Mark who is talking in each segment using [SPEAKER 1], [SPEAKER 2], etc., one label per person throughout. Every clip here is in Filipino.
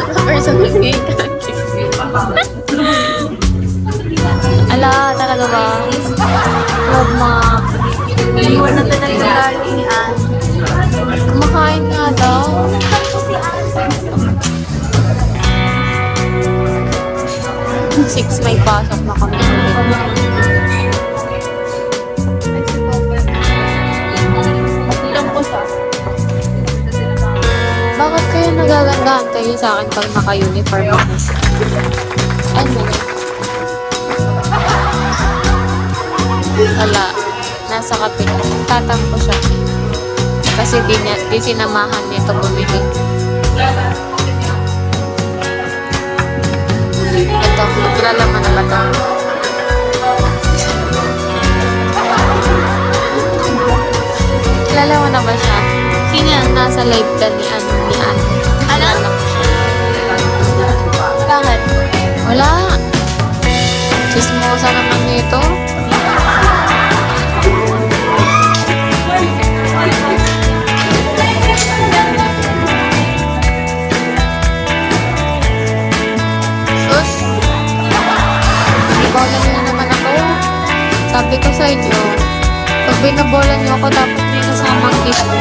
[SPEAKER 1] Personal ngayon kakis. Ala, talaga ba? Love mom.
[SPEAKER 2] Iwan na talaga yung galingan.
[SPEAKER 1] Kumakain nga daw. Six may pasok na kami ulit. Bakit kayo nagagandahan kayo sa akin pag naka-uniform ako? Ay, mali. Wala. Nasa kape. Tatampo siya. Kasi di sinamahan nito bumili. Ito, naglalaman na ba ito? Kilala mo na ba siya? Sino yan? Nasa live ka ni Ann.
[SPEAKER 2] Ano? Bakit?
[SPEAKER 1] Wala. Chismosa naman nito. Sus. Bola niyo naman ako. Sabi ko sa inyo, pag binabola niyo ako, dapat may kasamang gift ko.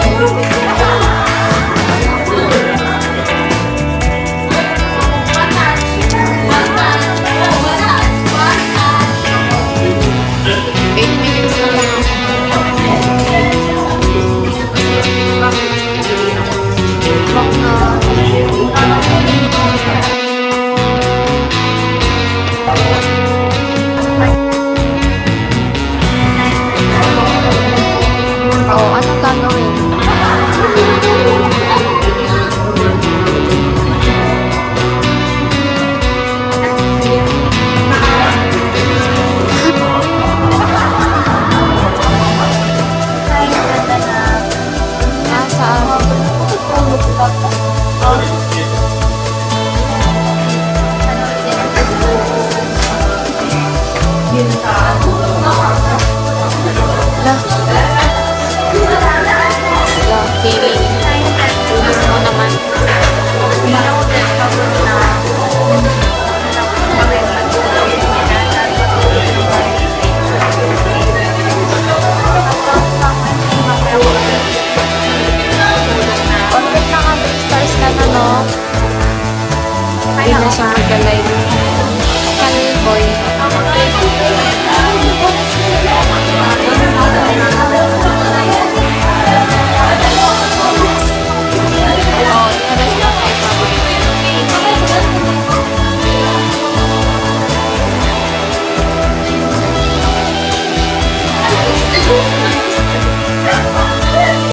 [SPEAKER 1] Oh, anong gagawin? Nasaan? Lah, feeling. Feeling mo naman. Content na nga, stars ka na, no? Hindi na siya mag-live. Kalboy. Oh, di na siya mag-live.